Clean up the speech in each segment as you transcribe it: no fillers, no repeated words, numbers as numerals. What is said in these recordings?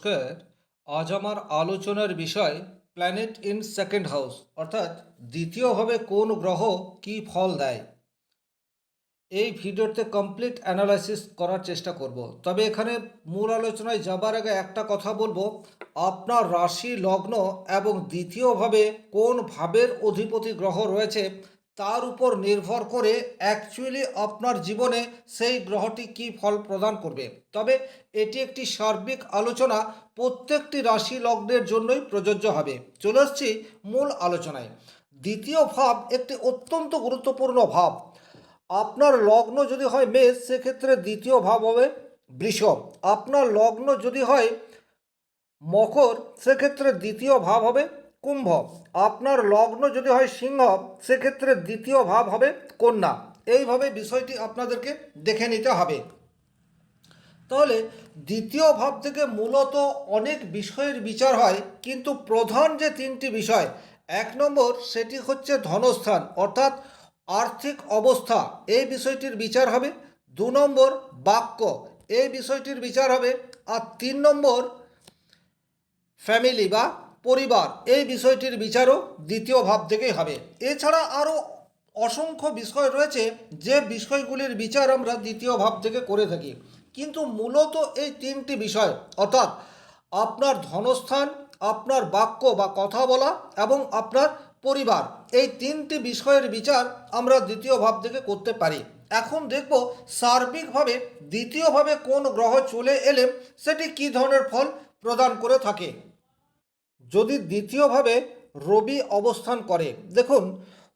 নমস্কার। আজ আমার আলোচনার বিষয় প্ল্যানেট ইন সেকেন্ড হাউস, অর্থাৎ দ্বিতীয়ভাবে কোন গ্রহ কি ফল দেয়। এই ভিডিওতে কমপ্লিট অ্যানালাইসিস করার চেষ্টা করব। তবে এখানে মূল আলোচনায় যাবার আগে একটা কথা বলবো, আপনার রাশি লগ্ন এবং দ্বিতীয়ভাবে কোন ভাবের অধিপতি গ্রহ রয়েছে তার উপর নির্ভর করে অ্যাকচুয়ালি আপনার জীবনে সেই গ্রহটি কী ফল প্রদান করবে। তবে এটি একটি সার্বিক আলোচনা, প্রত্যেকটি রাশি লগ্নের জন্যই প্রযোজ্য হবে। চলে আসছি মূল আলোচনায়। দ্বিতীয় ভাব একটি অত্যন্ত গুরুত্বপূর্ণ ভাব। আপনার লগ্ন যদি হয় মেষ, সেক্ষেত্রে দ্বিতীয় ভাব হবে বৃষভ। আপনার লগ্ন যদি হয় মকর, সেক্ষেত্রে দ্বিতীয় ভাব হবে কুম্ভ। আপনার লগ্ন যদি হয় সিংহ, সেক্ষেত্রে দ্বিতীয় ভাব হবে কন্যা। এইভাবে বিষয়টি আপনাদেরকে দেখে নিতে হবে। তাহলে দ্বিতীয় ভাব থেকে মূলত অনেক বিষয়ের বিচার হয়, কিন্তু প্রধান যে তিনটি বিষয়, এক নম্বর সেটি হচ্ছে ধনস্থান, অর্থাৎ আর্থিক অবস্থা, এই বিষয়টির বিচার হবে। দু নম্বর বাক্য, এই বিষয়টির বিচার হবে। আর তিন নম্বর ফ্যামিলি বা পরিবার, এই বিষয়টির বিচারও দ্বিতীয় ভাব থেকেই হবে। এছাড়া আরও অসংখ্য বিষয় রয়েছে যে বিষয়গুলির বিচার আমরা দ্বিতীয় ভাব থেকে করে থাকি, কিন্তু মূলত এই তিনটি বিষয়, অর্থাৎ আপনার ধনস্থান, আপনার বাক্য বা কথা বলা এবং আপনার পরিবার, এই তিনটি বিষয়ের বিচার আমরা দ্বিতীয় ভাব থেকে করতে পারি। এখন দেখব সার্বিকভাবে দ্বিতীয়ভাবে কোন গ্রহ চলে এলে সেটি কী ধরনের ফল প্রদান করে থাকে। যদি দ্বিতীয়ভাবে রবি অবস্থান করে, দেখুন,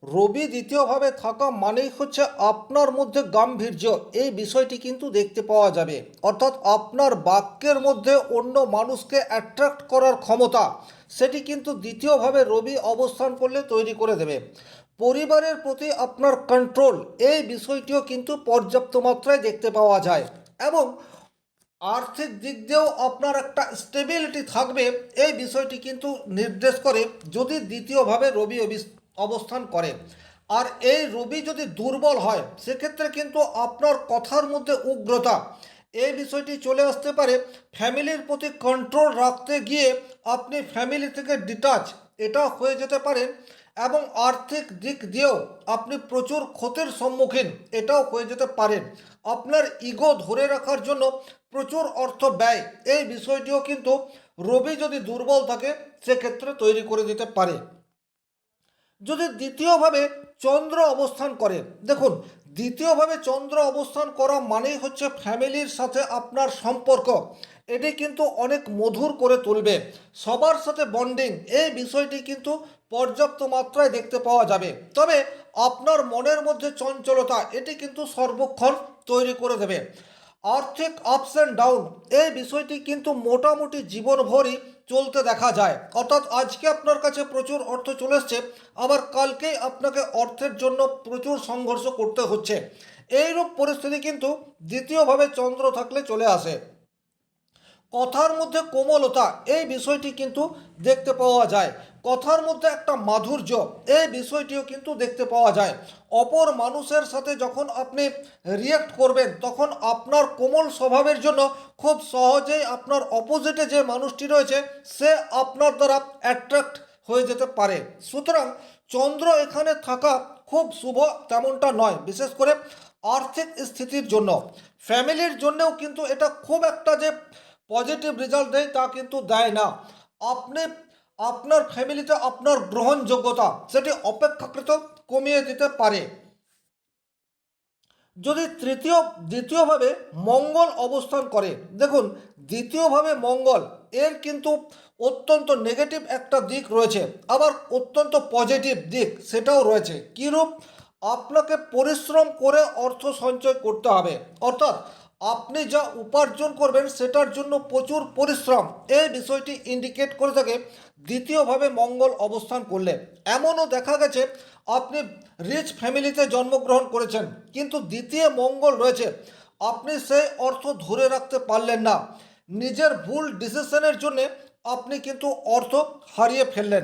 রবি দ্বিতীয়ভাবে থাকা মানেই হচ্ছে আপনার মধ্যে গাম্ভীর্য, এই বিষয়টি কিন্তু দেখতে পাওয়া যাবে। অর্থাৎ আপনার বাক্যের মধ্যে অন্য মানুষকে অ্যাট্রাক্ট করার ক্ষমতা, সেটি কিন্তু দ্বিতীয়ভাবে রবি অবস্থান করলে তৈরি করে দেবে। পরিবারের প্রতি আপনার কন্ট্রোল, এই বিষয়টিও কিন্তু পর্যাপ্ত মাত্রায় দেখতে পাওয়া যায়। এবং আর্থিক দিক দিয়েও আপনার একটা স্টেবিলিটি থাকবে, এই বিষয়টি কিন্তু নির্দেশ করে যদি দ্বিতীয়ভাবে রবি অবস্থান করে। আর এই রবি যদি দুর্বল হয়, সেক্ষেত্রে কিন্তু আপনার কথার মধ্যে উগ্রতা, এই বিষয়টি চলে আসতে পারে। ফ্যামিলির প্রতি কন্ট্রোল রাখতে গিয়ে আপনি ফ্যামিলি থেকে ডিটাচ, এটা হয়ে যেতে পারে। এবং আর্থিক দিক দিয়েও আপনি প্রচুর ক্ষতির সম্মুখীন, এটাও হয়ে যেতে পারেন। আপনার ইগো ধরে রাখার জন্য প্রচুর অর্থ ব্যয়, এই বিষয়টিও কিন্তু রবি যদি দুর্বল থাকে সেক্ষেত্রে তৈরি করে দিতে পারে। যদি দ্বিতীয়ভাবে চন্দ্র অবস্থান করে, দেখুন, দ্বিতীয়ভাবে চন্দ্র অবস্থান করা মানেই হচ্ছে ফ্যামিলির সাথে আপনার সম্পর্ক, এটি কিন্তু অনেক মধুর করে তুলবে। সবার সাথে বন্ডিং, এই বিষয়টি কিন্তু পর্যাপ্ত মাত্রায় দেখতে পাওয়া যাবে। তবে আপনার মনের মধ্যে চঞ্চলতা, এটি কিন্তু সর্বক্ষণ তৈরি করে দেবে। আর্থিক আপস অ্যান্ড ডাউন, এই বিষয়টি কিন্তু মোটামুটি জীবনভরই চলতে দেখা যায়। অর্থাৎ আজকে আপনার কাছে প্রচুর অর্থ চলে এসছে, আবার কালকেই আপনাকে অর্থের জন্য প্রচুর সংঘর্ষ করতে হচ্ছে। এইরূপ পরিস্থিতি কিন্তু দ্বিতীয়ভাবে চন্দ্র থাকলে চলে আসে। কথার মধ্যে কোমলতা, এই বিষয়টি কিন্তু দেখতে পাওয়া যায়। কথার মধ্যে একটা মাধুর্য, এই বিষয়টিও কিন্তু দেখতে পাওয়া যায়। অপর মানুষের সাথে যখন আপনি রিয়্যাক্ট করবেন, তখন আপনার কোমল স্বভাবের জন্য খুব সহজেই আপনার অপোজিটে যে মানুষটি রয়েছে সে আপনার দ্বারা অ্যাট্রাক্ট হয়ে যেতে পারে। সুতরাং চন্দ্র এখানে থাকা খুব শুভ তেমনটা নয়, বিশেষ করে আর্থিক স্থিতির জন্য। ফ্যামিলির জন্যও কিন্তু এটা খুব একটা যে পজিটিভ রেজাল্ট দেয় তা কিন্তু দেয় না। আপনি আপনার ফ্যামিলিতে আপনার গ্রহণযোগ্যতা সেটি অপেক্ষাকৃত কমিয়ে দিতে পারে। যদি দ্বিতীয়ভাবে মঙ্গল অবস্থান করে, দেখুন, দ্বিতীয়ভাবে মঙ্গল, এর কিন্তু অত্যন্ত নেগেটিভ একটা দিক রয়েছে, আবার অত্যন্ত পজিটিভ দিক সেটাও রয়েছে। কীরূপ? আপনাকে পরিশ্রম করে অর্থ সঞ্চয় করতে হবে, অর্থাৎ আপনি যা উপার্জন করবেন সেটার জন্য প্রচুর পরিশ্রম, এই বিষয়টি ইন্ডিকেট করে থাকে দ্বিতীয়ভাবে মঙ্গল অবস্থান করলে। এমনও দেখা গেছে আপনি রিচ ফ্যামিলিতে জন্মগ্রহণ করেছেন, কিন্তু দ্বিতীয় মঙ্গল রয়েছে, আপনি সেই অর্থ ধরে রাখতে পারলেন না, নিজের ভুল ডিসিশনের জন্যে আপনি কিন্তু অর্থ হারিয়ে ফেললেন।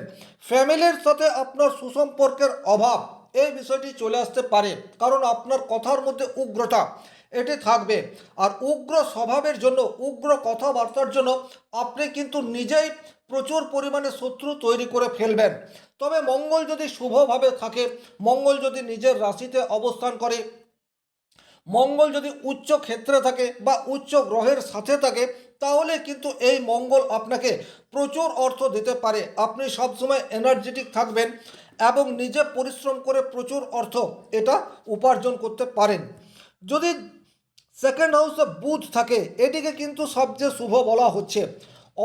ফ্যামিলির সাথে আপনার সুসম্পর্কের অভাব, এই বিষয়টি চলে আসতে পারে, কারণ আপনার কথার মধ্যে উগ্রতা এটি থাকবে। আর উগ্র স্বভাবের জন্য, উগ্র কথাবার্তার জন্য আপনি কিন্তু নিজেই প্রচুর পরিমাণে শত্রু তৈরি করে ফেলবেন। তবে মঙ্গল যদি শুভভাবে থাকে, মঙ্গল যদি নিজের রাশিতে অবস্থান করে, মঙ্গল যদি উচ্চ ক্ষেত্রে থাকে বা উচ্চ গ্রহের সাথে থাকে, তাহলে কিন্তু এই মঙ্গল আপনাকে প্রচুর অর্থ দিতে পারে। আপনি সবসময় এনার্জেটিক থাকবেন এবং নিজে পরিশ্রম করে প্রচুর অর্থ এটা উপার্জন করতে পারেন। যদি সেকেন্ড হাউসে বুধ থাকে, এটিকে কিন্তু সবচেয়ে শুভ বলা হচ্ছে।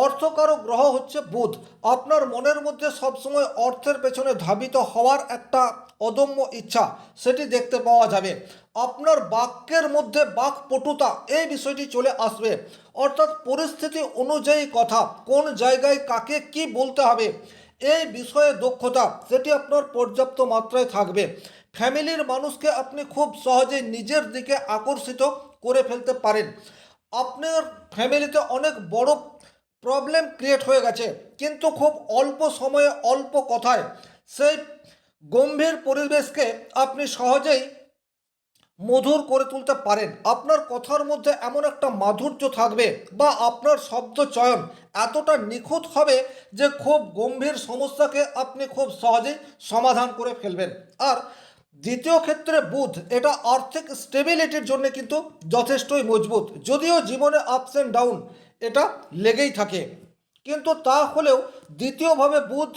অর্থকারক গ্রহ হচ্ছে বুধ। আপনার মনের মধ্যে সবসময় অর্থের পেছনে ধাবিত হওয়ার একটা অদম্য ইচ্ছা সেটি দেখতে পাওয়া যাবে। আপনার বাক্যের মধ্যে বাকপটুতা এই বিষয়টি চলে আসবে, অর্থাৎ পরিস্থিতি অনুযায়ী কথা, কোন জায়গায় কাকে কি বলতে হবে এই বিষয়ে দক্ষতা সেটি আপনার পর্যাপ্ত মাত্রায় থাকবে। ফ্যামিলির মানুষকে আপনি খুব সহজেই নিজের দিকে আকর্ষিত করে ফেলতে পারেন। আপনার ফ্যামিলিতে অনেক বড় প্রবলেম ক্রিয়েট হয়ে গেছে, কিন্তু খুব অল্প সময়ে অল্প কথায় সেই গম্ভীর পরিবেশকে আপনি সহজেই মধুর করে তুলতে পারেন। আপনার কথার মধ্যে এমন একটা মাধুর্য থাকবে বা আপনার শব্দ চয়ন এতটা নিখুঁত হবে যে খুব গম্ভীর সমস্যাকে আপনি খুব সহজেই সমাধান করে ফেলবেন। আর দ্বিতীয় ক্ষেত্রে বুধ, এটা আর্থিক স্টেবিলিটির জন্য কিন্তু যথেষ্টই মজবুত। যদিও জীবনে আপস অ্যান্ড ডাউন এটা লেগেই থাকে, কিন্তু তা হলেও দ্বিতীয়ভাবে বুধ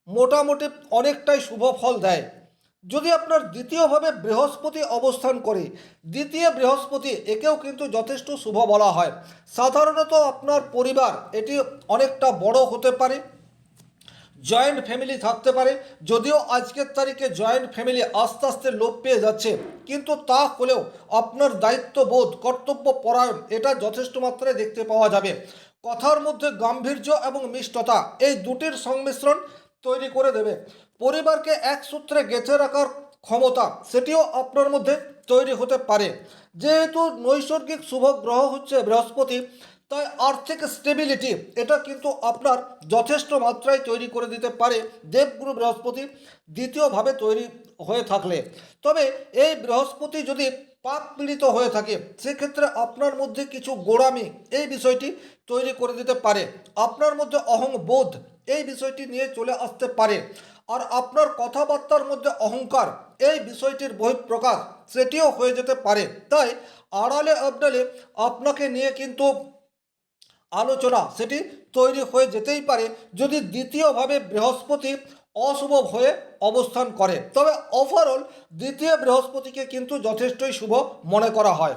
মোটামুটি অনেকটাই শুভ ফল দেয়। যদি আপনার দ্বিতীয়ভাবে বৃহস্পতি অবস্থান করে, দ্বিতীয় বৃহস্পতি একেও কিন্তু যথেষ্ট শুভ বলা হয়। সাধারণত আপনার পরিবার এটি অনেকটা বড় হতে পারে, জয়েন্ট ফ্যামিলি থাকতে পারে। যদিও আজকের তারিখে জয়েন্ট ফ্যামিলি আস্তে আস্তে লোপ পেয়ে যাচ্ছে, কিন্তু তা হলেও আপনার দায়িত্ববোধ, কর্তব্য পরায়ণ এটা যথেষ্ট মাত্রায় দেখতে পাওয়া যাবে। কথার মধ্যে গাম্ভীর্য এবং মিষ্টতা এই দুটির সংমিশ্রণ তৈরি করে দেবে। পরিবারকে এক সূত্রে গেঁথে রাখার ক্ষমতা সেটিও আপনার মধ্যে তৈরি হতে পারে। যেহেতু নৈসর্গিক শুভ গ্রহ হচ্ছে বৃহস্পতি, তাই আর্থিক স্টেবিলিটি এটা কিন্তু আপনার যথেষ্ট মাত্রায় তৈরি করে দিতে পারে দেবগুরু বৃহস্পতি দ্বিতীয়ভাবে তৈরি হয়ে থাকলে। তবে এই বৃহস্পতি যদি পাপ পীড়িত হয়ে থাকে, সেক্ষেত্রে আপনার মধ্যে কিছু গোঁড়ামি এই বিষয়টি তৈরি করে দিতে পারে। আপনার মধ্যে অহংবোধ এই বিষয়টি নিয়ে চলে আসতে পারে। আর আপনার কথাবার্তার মধ্যে অহংকার এই বিষয়টির বহিঃপ্রকাশ সেটিও হয়ে যেতে পারে। তাই আড়ালে আবডালে আপনাকে নিয়ে কিন্তু আলোচনা সেটি তৈরি হয়ে যেতেই পারে যদি দ্বিতীয়ভাবে বৃহস্পতি অশুভ হয়ে অবস্থান করে। তবে ওভারঅল দ্বিতীয় বৃহস্পতিকে কিন্তু যথেষ্টই শুভ মনে করা হয়।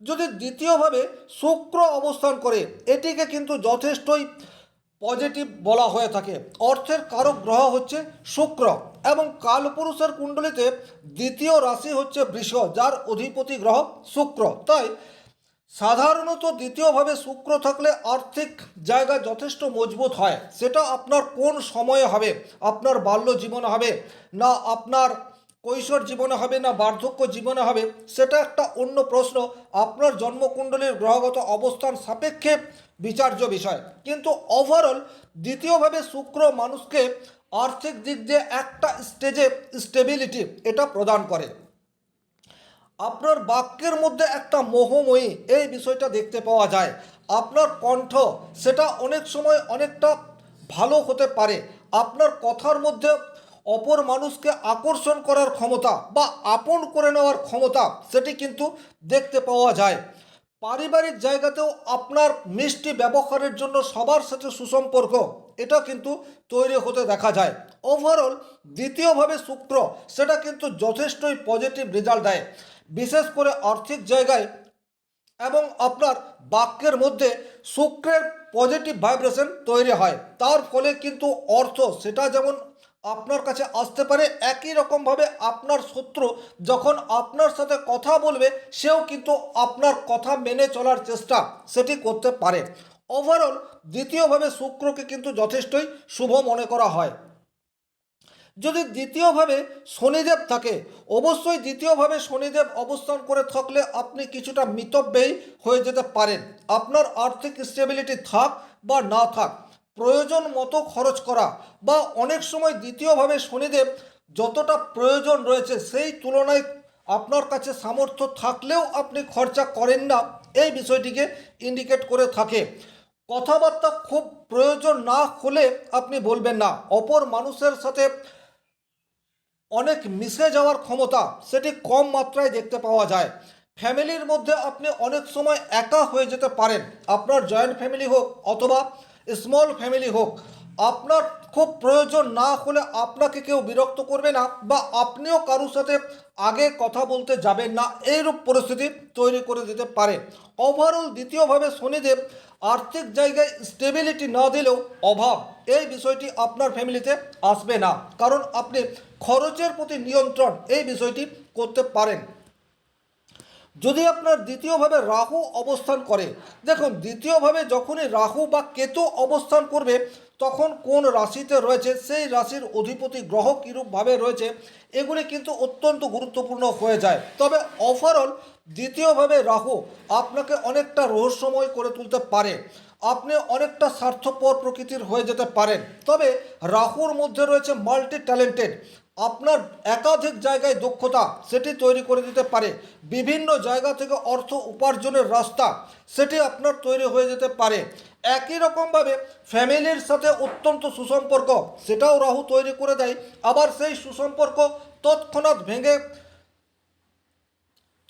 যদি দ্বিতীয়ভাবে শুক্র অবস্থান করে, এটিকে কিন্তু যথেষ্টই পজিটিভ বলা হয়ে থাকে। অর্থের কারক গ্রহ হচ্ছে শুক্র এবং কালপুরুষের কুণ্ডলিতে দ্বিতীয় রাশি হচ্ছে বৃষ, যার অধিপতি গ্রহ শুক্র। তাই সাধারণত দ্বিতীয়ভাবে শুক্র থাকলে আর্থিক জায়গা যথেষ্ট মজবুত হয়। সেটা আপনার কোন সময়ে হবে, আপনার বাল্য জীবনে হবে না আপনার কৈশোর জীবনে হবে না বার্ধক্য জীবনে হবে, সেটা একটা অন্য প্রশ্ন, আপনার জন্মকুণ্ডলীর গ্রহগত অবস্থান সাপেক্ষে বিচার্য বিষয়। কিন্তু ওভারঅল দ্বিতীয়ভাবে শুক্র মানুষকে আর্থিক দিক দিয়ে একটা স্টেজে স্টেবিলিটি এটা প্রদান করে। আপনার বাক্যের মধ্যে একটা মোহময়ী এই বিষয়টা দেখতে পাওয়া যায়। আপনার কণ্ঠ সেটা অনেক সময় অনেকটা ভালো হতে পারে। আপনার কথার মধ্যে অপর মানুষকে আকর্ষণ করার ক্ষমতা বা আপন করে নেওয়ার ক্ষমতা সেটি কিন্তু দেখতে পাওয়া যায়। পারিবারিক জায়গাতেও আপনার মিষ্টি ব্যবহারের জন্য সবার সাথে সুসম্পর্ক এটা কিন্তু তৈরি হতে দেখা যায়। ওভারঅল দ্বিতীয়ভাবে শুক্র সেটা কিন্তু যথেষ্টই পজিটিভ রেজাল্ট দেয়, বিশেষ করে আর্থিক জায়গায়। এবং আপনার বাক্যের মধ্যে শুক্রের পজিটিভ ভাইব্রেশন তৈরি হয়, তার ফলে কিন্তু অর্থ সেটা যেমন আপনার কাছে আসতে পারে, একই রকমভাবে আপনার শত্রু যখন আপনার সাথে কথা বলবে সেও কিন্তু আপনার কথা মেনে চলার চেষ্টা সেটি করতে পারে। ওভারঅল দ্বিতীয়ভাবে শুক্রকে কিন্তু যথেষ্টই শুভ মনে করা হয়। যদি দ্বিতীয়ভাবে শনিদেব থাকে, অবশ্যই দ্বিতীয়ভাবে শনিদেব অবস্থান করে থাকলে আপনি কিছুটা মিতব্যয়ী হয়ে যেতে পারেন। আপনার আর্থিক স্টেবিলিটি থাক বা না থাক, প্রয়োজন মতো খরচ করা বা অনেক সময় দ্বিতীয়ভাবে শনিদেব যতটা প্রয়োজন রয়েছে সেই তুলনায় আপনার কাছে সামর্থ্য থাকলেও আপনি খরচা করেন না, এই বিষয়টিকে ইন্ডিকেট করে থাকে। কথাবার্তা খুব প্রয়োজন না হলে আপনি বলবেন না। অপর মানুষের সাথে অনেক মিশে যাওয়ার ক্ষমতা সেটি কম মাত্রায় দেখতে পাওয়া যায়। ফ্যামিলির মধ্যে আপনি অনেক সময় একা হয়ে যেতে পারেন। আপনার জয়েন্ট ফ্যামিলি হোক অথবা স্মল ফ্যামিলি হোক, আপনার খুব প্রয়োজন না হলে আপনাকে কেউ বিরক্ত করবে না বা আপনিও কারোর সাথে আগে কথা বলতে যাবেন না, এইরূপ পরিস্থিতি তৈরি করে দিতে পারে। ওভারঅল দ্বিতীয়ভাবে শনিদেব আর্থিক জায়গায় স্টেবিলিটি না দিলেও অভাব, এই বিষয়টি আপনার ফ্যামিলিতে আসবে না, কারণ আপনি খরচের প্রতি নিয়ন্ত্রণ এই বিষয়টি করতে পারেন। যদি আপনার দ্বিতীয়ভাবে রাহু অবস্থান করে, দেখুন দ্বিতীয়ভাবে যখনই রাহু বা কেতু অবস্থান করবে তখন কোন রাশিতে রয়েছে, সেই রাশির অধিপতি গ্রহ কীরূপভাবে রয়েছে, এগুলি কিন্তু অত্যন্ত গুরুত্বপূর্ণ হয়ে যায়। তবে ওভারঅল দ্বিতীয়ভাবে রাহু আপনাকে অনেকটা রহস্যময় করে তুলতে পারে, আপনি অনেকটা স্বার্থপর প্রকৃতির হয়ে যেতে পারেন। তবে রাহুর মধ্যে রয়েছে মাল্টি ট্যালেন্টেড, আপনার একাধিক জায়গায় দক্ষতা সেটি তৈরি করে দিতে পারে। বিভিন্ন জায়গা থেকে অর্থ উপার্জনের রাস্তা সেটি আপনার তৈরি হয়ে যেতে পারে। একই রকমভাবে ফ্যামিলির সাথে অত্যন্ত সুসম্পর্ক সেটাও রাহু তৈরি করে দেয়। আবার সেই সুসম্পর্ক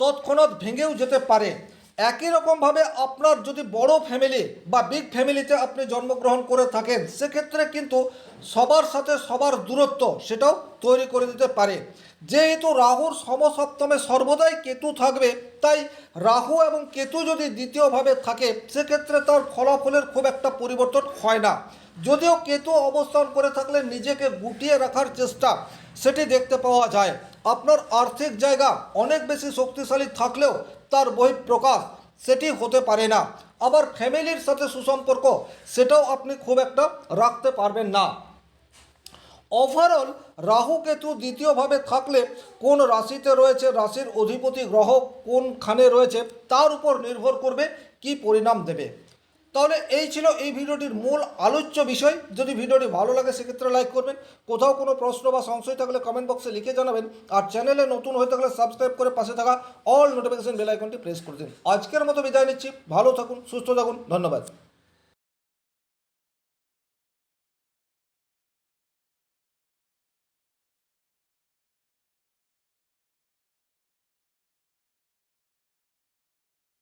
তৎক্ষণাৎ ভেঙেও যেতে পারে। একই রকমভাবে আপনার যদি বড় ফ্যামিলি বা বিগ ফ্যামিলিতে আপনি জন্মগ্রহণ করে থাকেন, সেক্ষেত্রে কিন্তু সবার সাথে সবার দূরত্ব সেটাও তৈরি করে দিতে পারে। যেহেতু রাহুর সমসপ্তমে সর্বদাই কেতু থাকবে, তাই রাহু এবং কেতু যদি দ্বিতীয়ভাবে থাকে সেক্ষেত্রে তার ফলাফলের খুব একটা পরিবর্তন হয় না। যদিও কেতু অবস্থান করে থাকলে নিজেকে গুটিয়ে রাখার চেষ্টা সেটি দেখতে পাওয়া যায়। আপনার আর্থিক জায়গা অনেক বেশি শক্তিশালী থাকলেও তার বহিঃপ্রকাশ সেটি হতে পারে না। আবার ফ্যামিলির সাথে সুসম্পর্ক সেটাও আপনি খুব একটা রাখতে পারবেন না। ওভারঅল রাহু কেতু দ্বিতীয়ভাবে থাকলে কোন রাশিতে রয়েছে, রাশির অধিপতি গ্রহ কোনখানে রয়েছে, তার উপর নির্ভর করবে কি পরিণাম দেবে। তাহলে এই ছিল এই ভিডিওটির মূল আলোচ্য বিষয়। যদি ভিডিওটি ভালো লাগে সেক্ষেত্রে লাইক করবেন, কোথাও কোনো প্রশ্ন বা সংশয় থাকলে কমেন্ট বক্সে লিখে জানাবেন, আর চ্যানেলে নতুন হয়ে থাকলে সাবস্ক্রাইব করে পাশে থাকা অল নোটিফিকেশন বেল আইকনটি প্রেস করে দিন। আজকের মতো বিদায় নিচ্ছি, ভালো থাকুন, সুস্থ থাকুন, ধন্যবাদ।